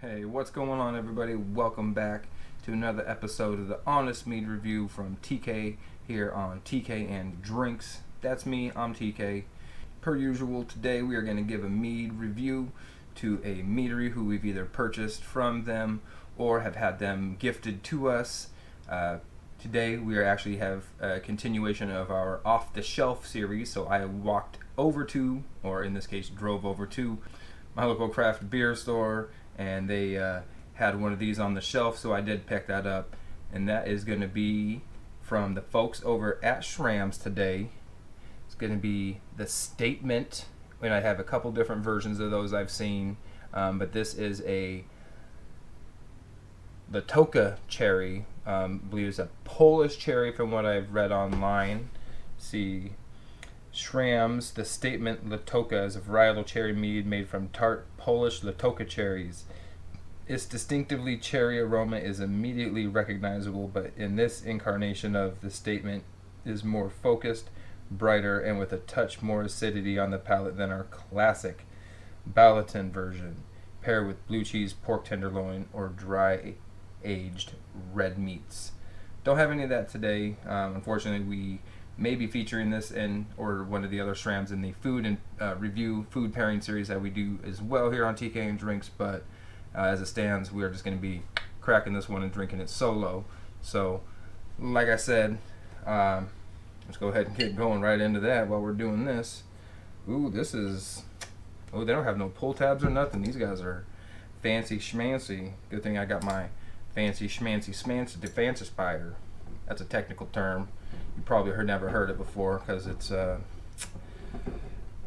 Hey, what's going on, everybody? Welcome back to another episode of the Honest Mead Review from TK here on tkanddrinks. That's me, I'm TK. Per usual, today we are going to give a mead review to a meadery who we've either purchased from them or have had them gifted to us. Today we are actually have a continuation of our off-the-shelf series, so I walked over to, or in this case drove over to, my local craft beer store, and they had one of these on the shelf, so I did pick that up, and that is going to be from the folks over at Schramm's today. It's going to be the Statement, and I have a couple different versions of those I've seen, but this is a Latowka cherry. I believe it's a Polish cherry from what I've read online. See, Schramm's The Statement Latowka is a varietal cherry mead made from tart Polish Latowka cherries. Its distinctively cherry aroma is immediately recognizable, but in this incarnation of The Statement is more focused, brighter, and with a touch more acidity on the palate than our classic Ballatin version, paired with blue cheese, pork tenderloin, or dry aged red meats. Don't have any of that today. Unfortunately, we may be featuring this in or one of the other Schramms in the food and review food pairing series that we do as well here on TK and Drinks, but as it stands, we are just going to be cracking this one and drinking it solo. So, like I said, let's go ahead and get going right into that while we're doing this. Ooh, this is... Oh, they don't have no pull tabs or nothing. These guys are fancy schmancy. Good thing I got my fancy schmancy defancifier. That's a technical term. You probably never heard it before because it's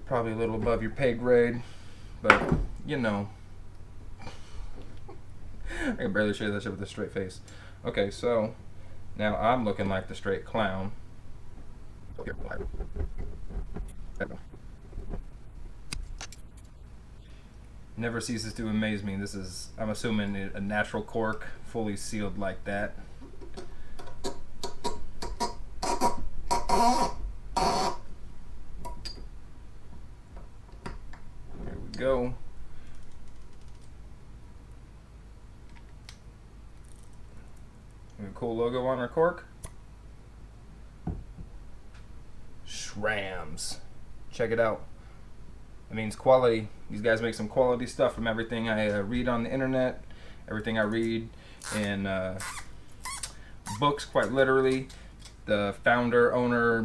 probably a little above your pay grade, but you know. I can barely say that shit with a straight face. Okay, so now I'm looking like the straight clown. Here, there we go. Never ceases to amaze me. This is, I'm assuming, a natural cork, fully sealed like that. There we go. A cool logo on our cork. Schramm's. Check it out. It means quality. These guys make some quality stuff from everything I read on the internet, everything I read in books, quite literally. The founder, owner,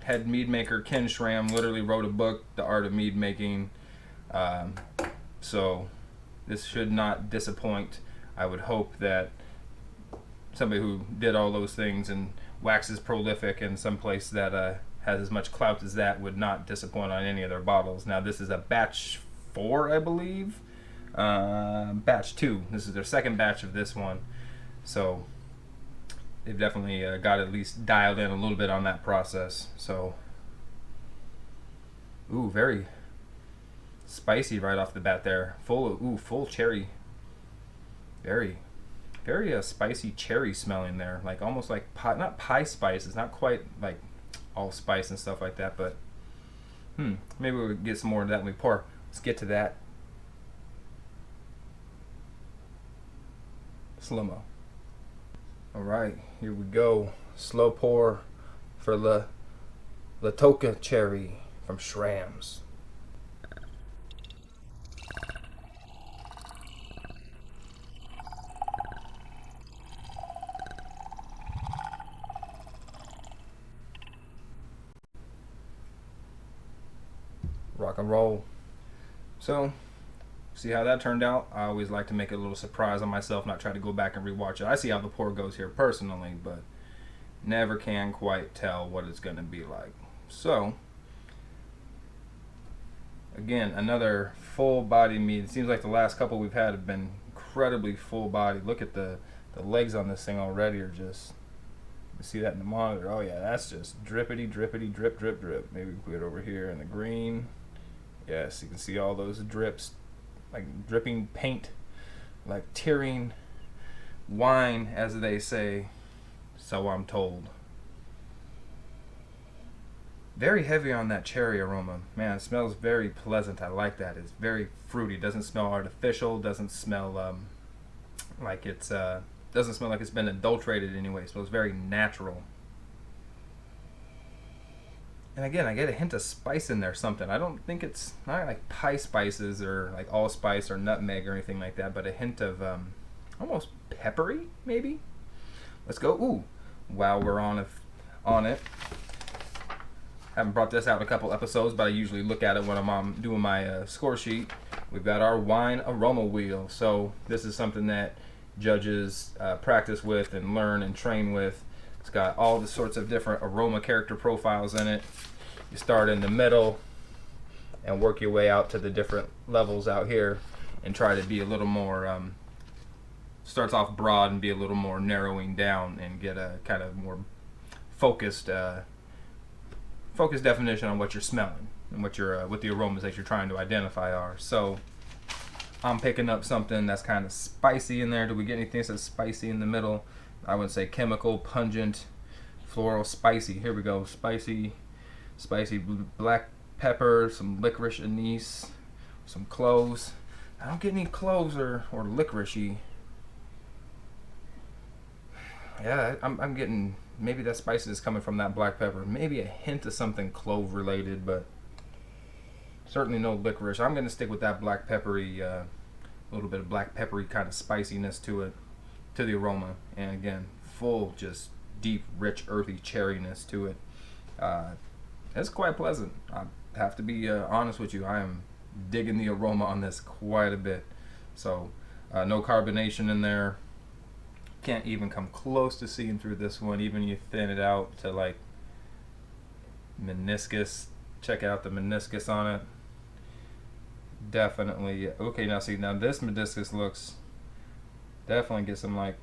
head mead maker Ken Schramm literally wrote a book, The Art of Mead Making. So this should not disappoint. I would hope that somebody who did all those things and waxes prolific in some place that has as much clout as that would not disappoint on any of their bottles. Now this is a batch 4, I believe. Batch 2. This is their second batch of this one. So they've definitely got at least dialed in a little bit on that process. So, ooh, very spicy right off the bat there. Full cherry. Very spicy cherry smelling there, like almost like pie, not pie spice. It's not quite like all spice and stuff like that, but maybe we'll get some more of that when we pour. Let's get to that. Slow-mo. All right, here we go. Slow pour for Latowka cherry from Schramm's. Rock and roll. So, see how that turned out? I always like to make a little surprise on myself, not try to go back and rewatch it. I see how the pour goes here personally, but never can quite tell what it's going to be like. So, again, another full body mead. It seems like the last couple we've had have been incredibly full body. Look at the legs on this thing already are just... You see that in the monitor? Oh yeah, that's just drippity, drip, drip. Maybe we put it over here in the green. Yes, you can see all those drips, like dripping paint, like tearing wine, as they say. So I'm told. Very heavy on that cherry aroma. Man, it smells very pleasant. I like that. It's very fruity. Doesn't smell artificial. Doesn't smell like it's doesn't smell like it's been adulterated anyway. It smells very natural. And again, I get a hint of spice in there, something. I don't think it's not like pie spices or like allspice or nutmeg or anything like that, but a hint of almost peppery, maybe. Let's go. Ooh, while we're on it. Haven't brought this out in a couple episodes, but I usually look at it when I'm doing my score sheet. We've got our wine aroma wheel. So this is something that judges practice with and learn and train with. It's got all the sorts of different aroma character profiles in it. You start in the middle and work your way out to the different levels out here and try to be a little more, starts off broad and be a little more narrowing down and get a kind of more focused definition on what you're smelling and what the aromas that you're trying to identify are. So I'm picking up something that's kind of spicy in there. Do we get anything that's spicy in the middle? I would say chemical, pungent, floral, spicy. Here we go. Spicy black pepper, some licorice anise, some cloves. I don't get any cloves or licoricey. Yeah, I'm getting, maybe that spice is coming from that black pepper. Maybe a hint of something clove related, but certainly no licorice. I'm going to stick with that black peppery, a little bit of black peppery kind of spiciness to it, to the aroma. And again, full, just deep, rich, earthy cherryness to it. It's quite pleasant. I have to be honest with you. I am digging the aroma on this quite a bit. So no carbonation in there. Can't even come close to seeing through this one. Even you thin it out to like meniscus. Check out the meniscus on it. Definitely. Okay, now see, now this meniscus looks, definitely get some like,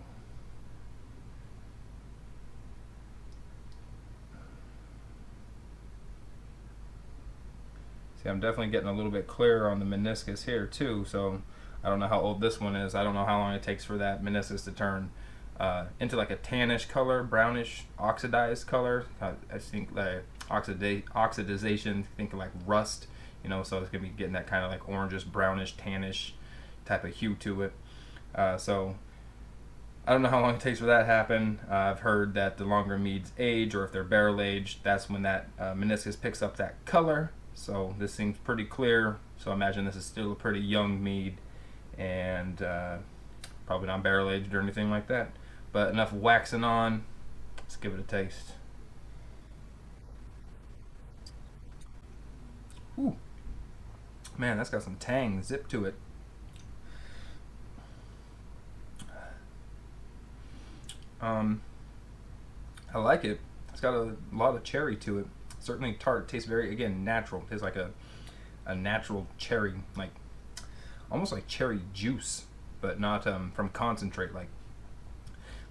see, I'm definitely getting a little bit clearer on the meniscus here too. So I don't know how old this one is. I don't know how long it takes for that meniscus to turn into like a tannish color, brownish, oxidized color. I think like oxidization, think of like rust, you know, so it's going to be getting that kind of like orangish, brownish, tannish type of hue to it. So I don't know how long it takes for that to happen. I've heard that the longer meads age, or if they're barrel aged, that's when that meniscus picks up that color. So this seems pretty clear. So I imagine this is still a pretty young mead, and probably not barrel aged or anything like that. But enough waxing on. Let's give it a taste. Ooh, man, that's got some tang, zip to it. I like it. It's got a lot of cherry to it. Certainly tart. Tastes very, again, natural. Tastes like a natural cherry, like almost like cherry juice, but not from concentrate. Like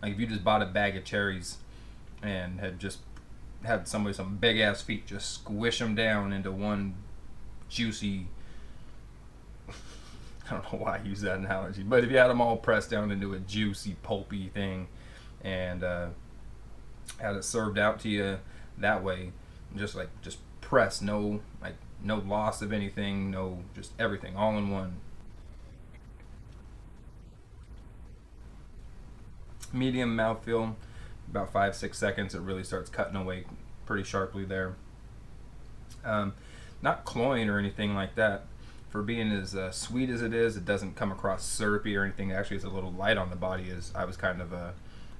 if you just bought a bag of cherries and had just had somebody, some big ass feet, just squish them down into one juicy, I don't know why I use that analogy, but if you had them all pressed down into a juicy, pulpy thing and had it served out to you that way, just press, no loss of anything, no, just everything all in one. Medium mouthfeel, about 5-6 seconds. It really starts cutting away pretty sharply there. Not cloying or anything like that. For being as sweet as it is, it doesn't come across syrupy or anything. Actually, it's a little light on the body, as I was kind of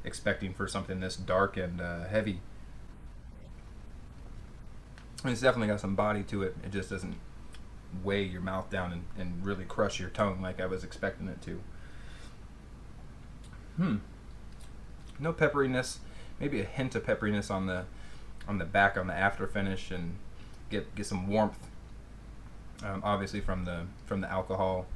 expecting for something this dark and heavy. And it's definitely got some body to it. It just doesn't weigh your mouth down and really crush your tongue like I was expecting it to. No pepperiness. Maybe a hint of pepperiness on the back, on the after finish, and get some warmth. Obviously from the alcohol.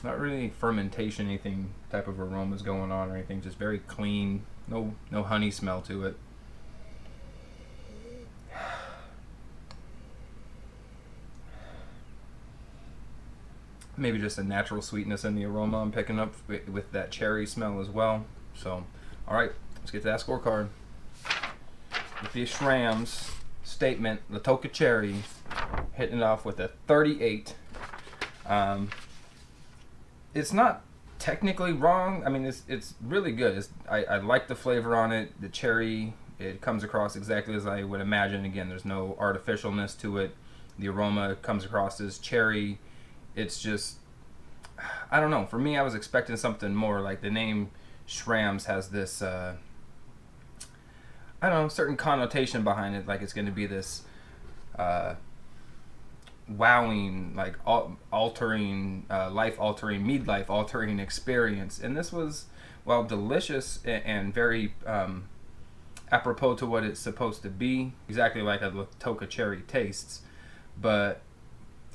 Not really fermentation, anything type of aromas going on or anything. Just very clean. No honey smell to it. Maybe just a natural sweetness in the aroma I'm picking up with that cherry smell as well. So, all right, let's get to that scorecard. With these Schramms, statement Latowka cherry, hitting it off with a 38. It's not technically wrong. I mean, it's really good. I like the flavor on it. The cherry, it comes across exactly as I would imagine. Again, there's no artificialness to it. The aroma comes across as cherry. It's just, I don't know. For me, I was expecting something more. Like the name Schramm's has this, I don't know, certain connotation behind it. Like it's going to be this wowing, like altering, life-altering, Mead life-altering experience. And this was, well, delicious and very apropos to what it's supposed to be. Exactly like a Latowka cherry tastes. But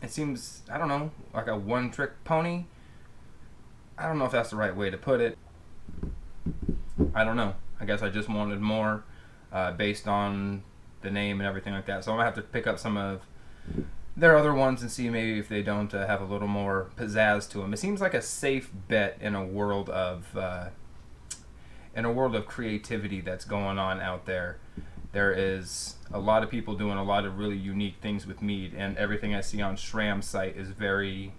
it seems, I don't know, like a one-trick pony. I don't know if that's the right way to put it. I don't know. I guess I just wanted more based on the name and everything like that. So I'm going to have to pick up some of their other ones and see maybe if they don't have a little more pizzazz to them. It seems like a safe bet in a world of creativity that's going on out there. There is a lot of people doing a lot of really unique things with mead, and everything I see on Schramm's site is very,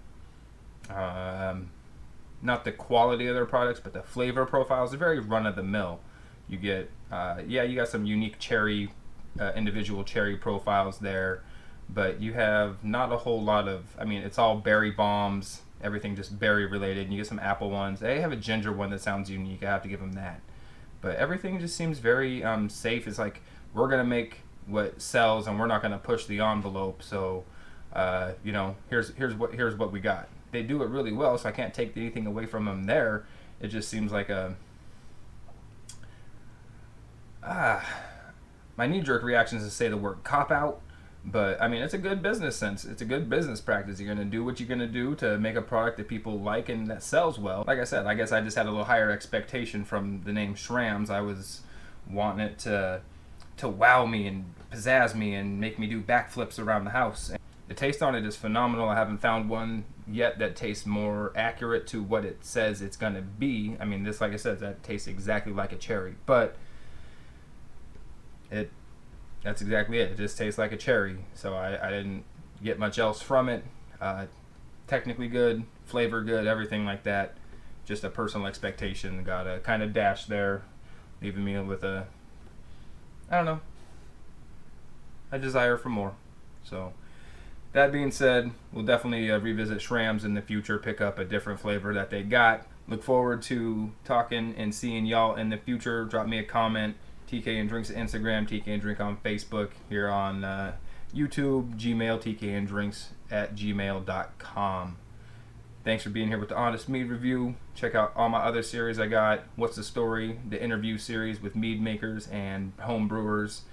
not the quality of their products, but the flavor profiles are very run-of-the-mill. You get, you got some unique cherry, individual cherry profiles there, but you have not a whole lot of, I mean, it's all berry bombs, everything just berry related, and you get some apple ones. They have a ginger one that sounds unique, I have to give them that. But everything just seems very safe. It's like, we're going to make what sells, and we're not going to push the envelope. So, here's what we got. They do it really well, so I can't take anything away from them there. It just seems like my knee-jerk reaction is to say the word cop-out. But, I mean, it's a good business sense. It's a good business practice. You're going to do what you're going to do to make a product that people like and that sells well. Like I said, I guess I just had a little higher expectation from the name Schramm's. I was wanting it to wow me and pizzazz me and make me do backflips around the house. And the taste on it is phenomenal. I haven't found one yet that tastes more accurate to what it says it's going to be. I mean, this, like I said, that tastes exactly like a cherry. But that's exactly it. It just tastes like a cherry. So I didn't get much else from it. Technically good, flavor good, everything like that. Just a personal expectation. Got a kind of dash there, leaving me with a, I don't know, a desire for more. So that being said, we'll definitely revisit Schramm's in the future, pick up a different flavor that they got. Look forward to talking and seeing y'all in the future. Drop me a comment. tkanddrinks Instagram, tkanddrink on Facebook, here on YouTube, Gmail, tkanddrinks@gmail.com. Thanks for being here with the Honest Mead Review. Check out all my other series I got. What's the Story? The interview series with mead makers and home brewers.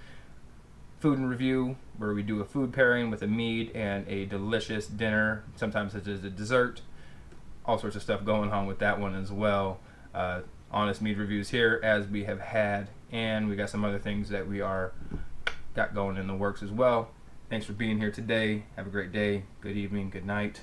Food and Review, where we do a food pairing with a mead and a delicious dinner. Sometimes it's a dessert. All sorts of stuff going on with that one as well. Honest Mead Reviews here, as we have had, and we got some other things that we got going in the works as well. Thanks for being here today. Have a great day, good evening, good night.